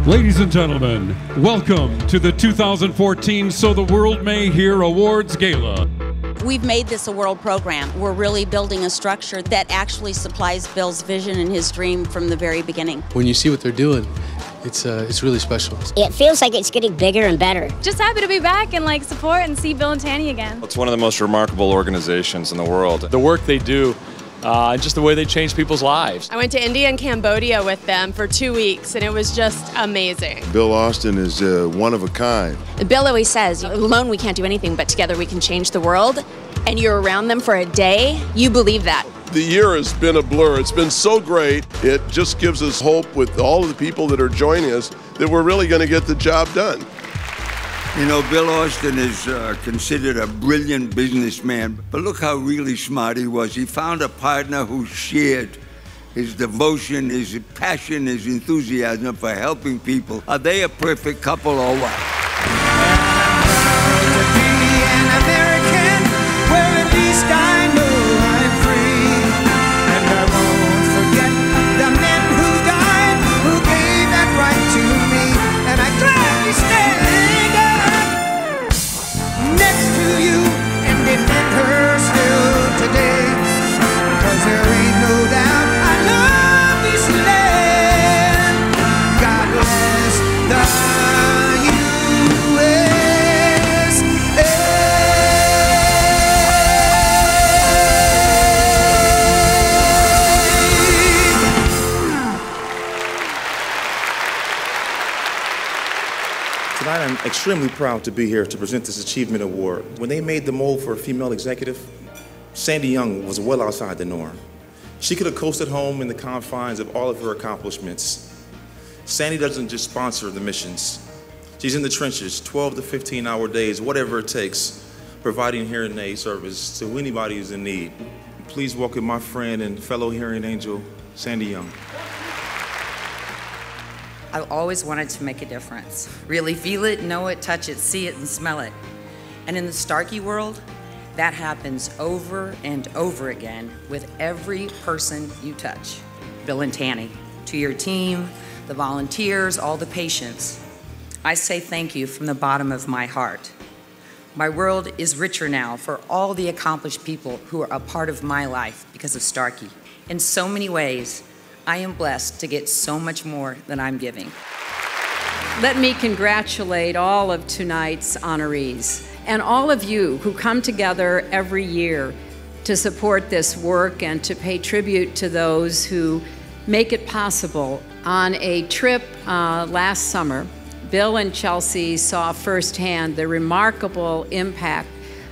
Ladies and gentlemen, welcome to the 2014 So the World May Hear Awards Gala. We've made this a world program. We're really building a structure that actually supplies Bill's vision and his dream from the very beginning. When you see what they're doing, it's really special. It feels like it's getting bigger and better. Just happy to be back and support and see Bill and Tanny again. It's one of the most remarkable organizations in the world. The work they do, and just the way they change people's lives. I went to India and Cambodia with them for 2 weeks, and it was just amazing. Bill Austin is one of a kind. Bill always says, alone we can't do anything, but together we can change the world. And you're around them for a day, you believe that. The year has been a blur. It's been so great. It just gives us hope with all of the people that are joining us that we're really going to get the job done. You know, Bill Austin is considered a brilliant businessman, but look how really smart he was. He found a partner who shared his devotion, his passion, his enthusiasm for helping people. Are they a perfect couple or what? I'm extremely proud to be here to present this Achievement Award. When they made the mold for a female executive, Sandy Young was well outside the norm. She could have coasted home in the confines of all of her accomplishments. Sandy doesn't just sponsor the missions. She's in the trenches, 12 to 15-hour days, whatever it takes, providing hearing aid service to anybody who's in need. Please welcome my friend and fellow hearing angel, Sandy Young. I always wanted to make a difference. Really feel it, know it, touch it, see it, and smell it. And in the Starkey world, that happens over and over again with every person you touch. Bill and Tanny, to your team, the volunteers, all the patients, I say thank you from the bottom of my heart. My world is richer now for all the accomplished people who are a part of my life because of Starkey. In so many ways, I am blessed to get so much more than I'm giving. Let me congratulate all of tonight's honorees and all of you who come together every year to support this work and to pay tribute to those who make it possible. On a trip last summer, Bill and Chelsea saw firsthand the remarkable impact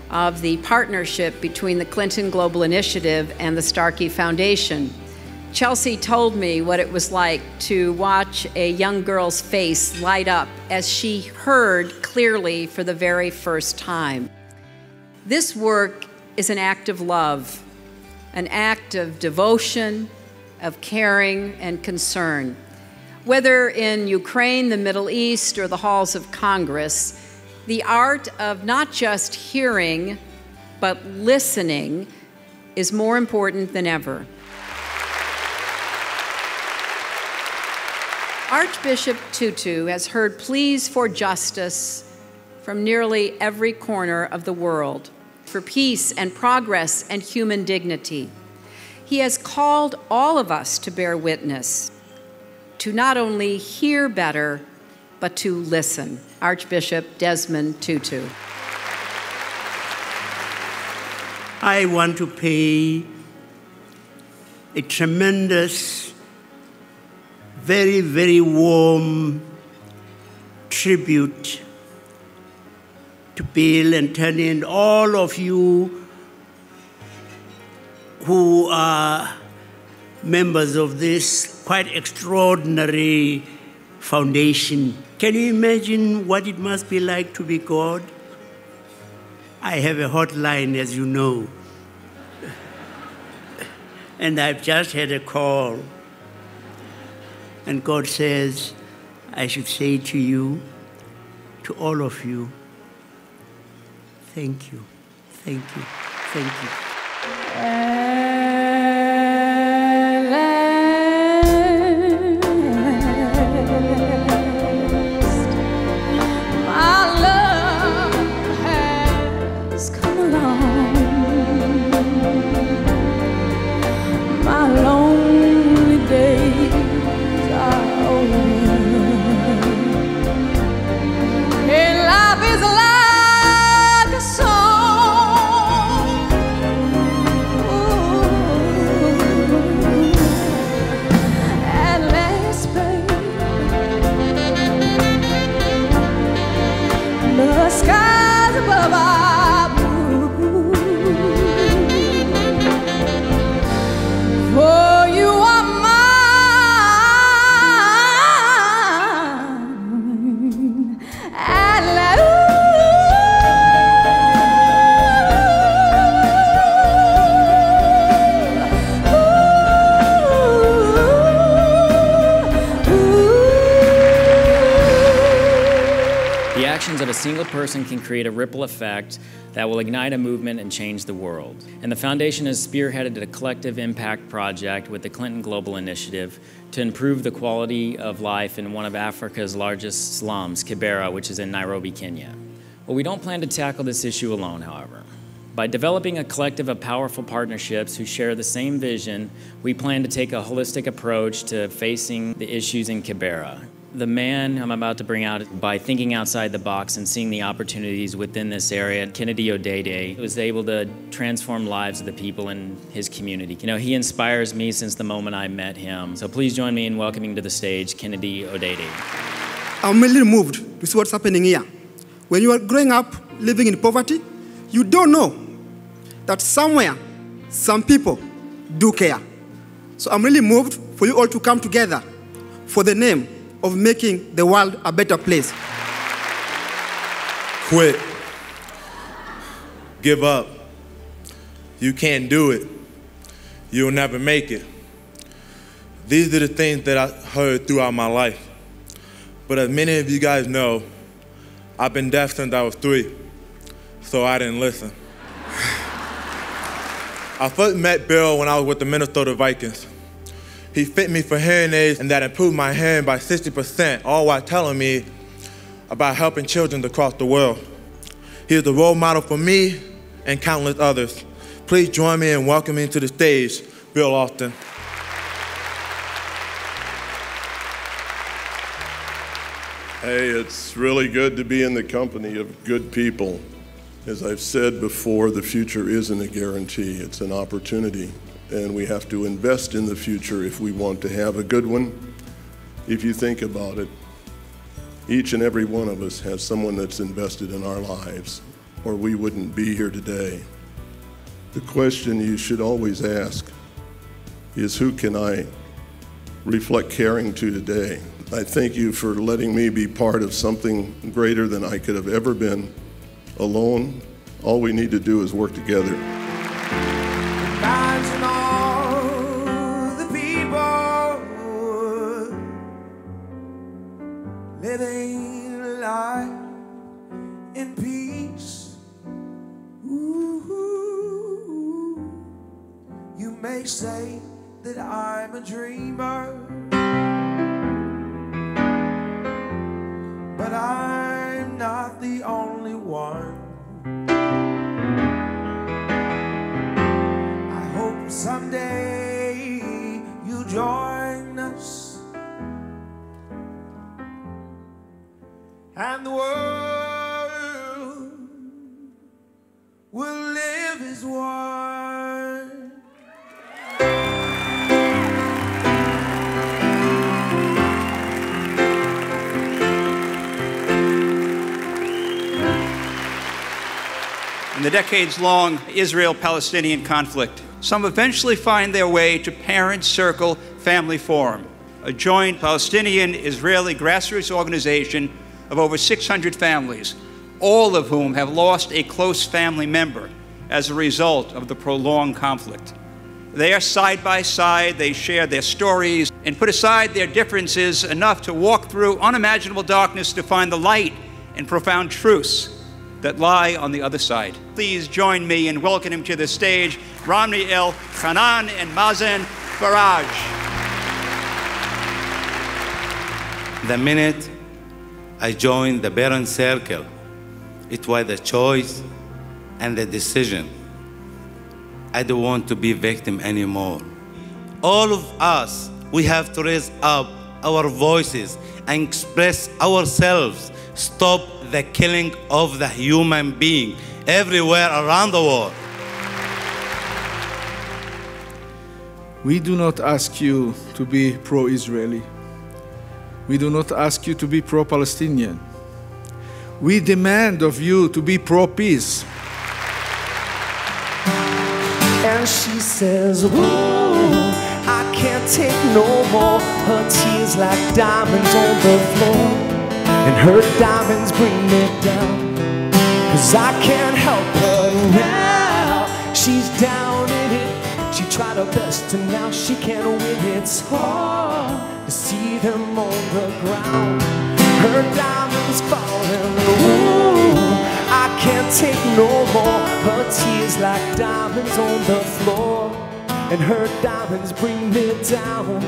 of the partnership between the Clinton Global Initiative and the Starkey Foundation. Chelsea told me what it was like to watch a young girl's face light up as she heard clearly for the very first time. This work is an act of love, an act of devotion, of caring and concern. Whether in Ukraine, the Middle East, or the halls of Congress, the art of not just hearing, but listening is more important than ever. Archbishop Tutu has heard pleas for justice from nearly every corner of the world, for peace and progress and human dignity. He has called all of us to bear witness, to not only hear better, but to listen. Archbishop Desmond Tutu. I want to pay a tremendous, very, very warm tribute to Bill and Tanny and all of you who are members of this quite extraordinary foundation. Can you imagine what it must be like to be God? I have a hotline, as you know. And I've just had a call. And God says, I should say to you, to all of you, thank you, thank you, thank you. Of a single person can create a ripple effect that will ignite a movement and change the world. And the foundation has spearheaded a collective impact project with the Clinton Global Initiative to improve the quality of life in one of Africa's largest slums, Kibera, which is in Nairobi, Kenya. Well, we don't plan to tackle this issue alone, however. By developing a collective of powerful partnerships who share the same vision, we plan to take a holistic approach to facing the issues in Kibera. The man I'm about to bring out, by thinking outside the box and seeing the opportunities within this area, Kennedy ODEDE, was able to transform lives of the people in his community. You know, he inspires me since the moment I met him. So please join me in welcoming to the stage Kennedy ODEDE. I'm really moved to see what's happening here. When you are growing up, living in poverty, you don't know that somewhere, some people do care. So I'm really moved for you all to come together for the name of making the world a better place. Quit. Give up. You can't do it. You'll never make it. These are the things that I heard throughout my life. But as many of you guys know, I've been deaf since I was 3, so I didn't listen. I first met Bill when I was with the Minnesota Vikings. He fit me for hearing aids, and that improved my hearing by 60%, all while telling me about helping children across the world. He is a role model for me and countless others. Please join me in welcoming to the stage, Bill Austin. Hey, it's really good to be in the company of good people. As I've said before, the future isn't a guarantee, it's an opportunity. And we have to invest in the future if we want to have a good one. If you think about it, each and every one of us has someone that's invested in our lives, or we wouldn't be here today. The question you should always ask is, who can I reflect caring to today? I thank you for letting me be part of something greater than I could have ever been alone. All we need to do is work together. Imagine all the people living life in peace. Ooh, you may say that I'm a dreamer, but I'm not the only one. Someday you join us, and the world will live as one. In the decades-long Israel-Palestinian conflict, some eventually find their way to Parents Circle Family Forum, a joint Palestinian-Israeli grassroots organization of over 600 families, all of whom have lost a close family member as a result of the prolonged conflict. They are side by side, they share their stories, and put aside their differences enough to walk through unimaginable darkness to find the light and profound truths that lie on the other side. Please join me in welcoming to the stage RAMI, ELHANAN, and MAZEN, FARAJ. The minute I joined the Barron Circle, it was the choice and the decision. I don't want to be victim anymore. All of us, we have to raise up our voices and express ourselves. Stop the killing of the human being everywhere around the world. We do not ask you to be pro-Israeli. We do not ask you to be pro-Palestinian. We demand of you to be pro-peace. And she says, ooh, I can't take no more. Her tears like diamonds on the floor, and her diamonds bring me down. 'Cause I can't help her now. She's down in it. She tried her best and now she can't win. It's hard to see them on the ground. Her diamonds falling. Ooh, I can't take no more. Her tears like diamonds on the floor, and her diamonds bring me down.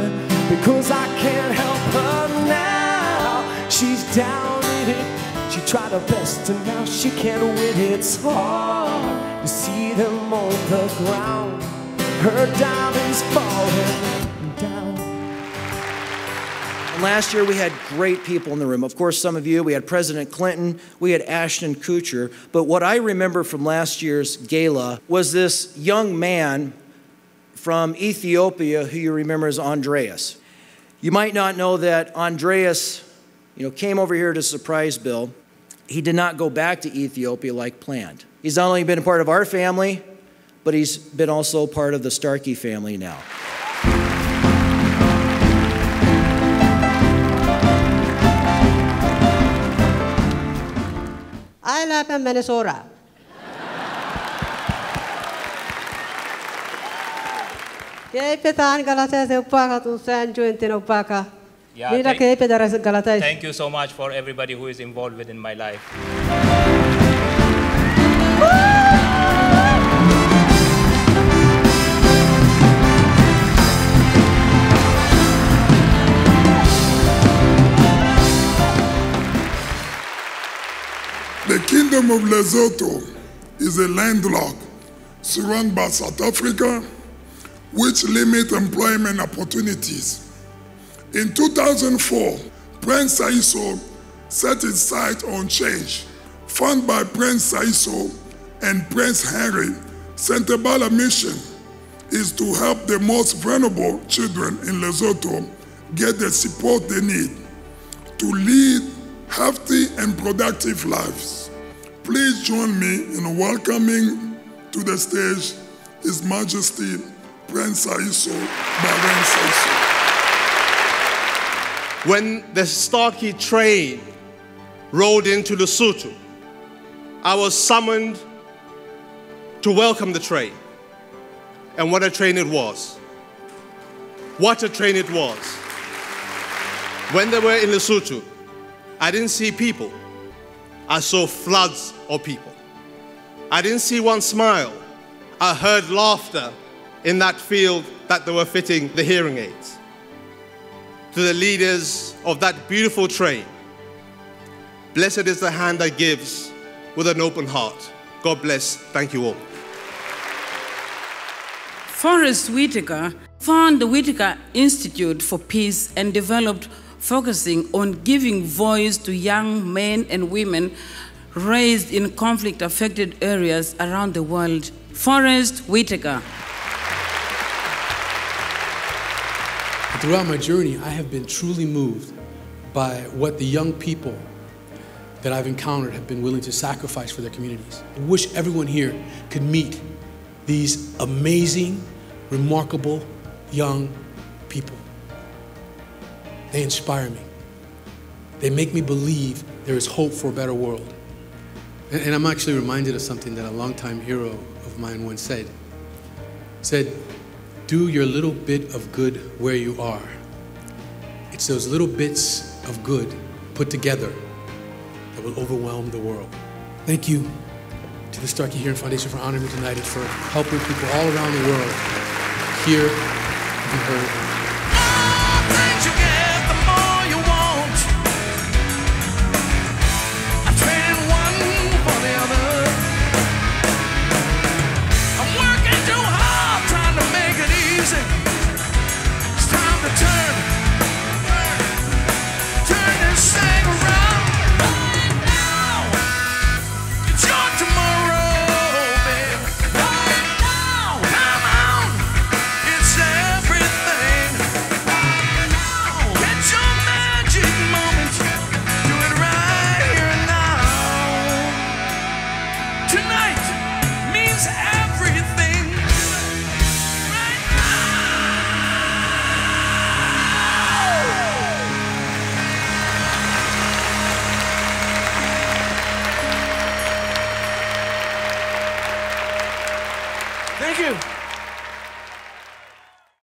Because I can't help her now. She's down in it. She tried her best and now she can't win. It's hard to see them on the ground. Her diamonds falling down. And last year we had great people in the room. Of course, some of you, we had President Clinton, we had Ashton Kutcher. But what I remember from last year's gala was this young man from Ethiopia who you remember as Andreas. You might not know that Andreas, came over here to surprise Bill. He did not go back to Ethiopia like planned. He's not only been a part of our family, but he's been also part of the Starkey family now. I live in Minnesota. Thank you so much for everybody who is involved within my life. The Kingdom of Lesotho is a landlocked surrounded by South Africa, which limit employment opportunities. In 2004, Prince Saiso set his sight on change. Funded by Prince Saiso and Prince Henry, Sentebala mission is to help the most vulnerable children in Lesotho get the support they need to lead healthy and productive lives. Please join me in welcoming to the stage His Majesty Prince Saiso Baren Saiso. When the Starkey train rode into Lesotho, I was summoned to welcome the train. And what a train it was. What a train it was. When they were in Lesotho, I didn't see people. I saw floods of people. I didn't see one smile. I heard laughter in that field that they were fitting the hearing aids. To the leaders of that beautiful train, blessed is the hand that gives with an open heart. God bless. Thank you all. Forrest Whitaker founded the Whitaker Institute for Peace and developed focusing on giving voice to young men and women raised in conflict-affected areas around the world. Forrest Whitaker. Throughout my journey, I have been truly moved by what the young people that I've encountered have been willing to sacrifice for their communities. I wish everyone here could meet these amazing, remarkable young people. They inspire me. They make me believe there is hope for a better world. And I'm actually reminded of something that a longtime hero of mine once said. He said, do your little bit of good where you are, It's those little bits of good put together that will overwhelm the world. Thank you to the Starkey Hearing Foundation for honoring me tonight and for helping people all around the world hear and be heard. Thank you.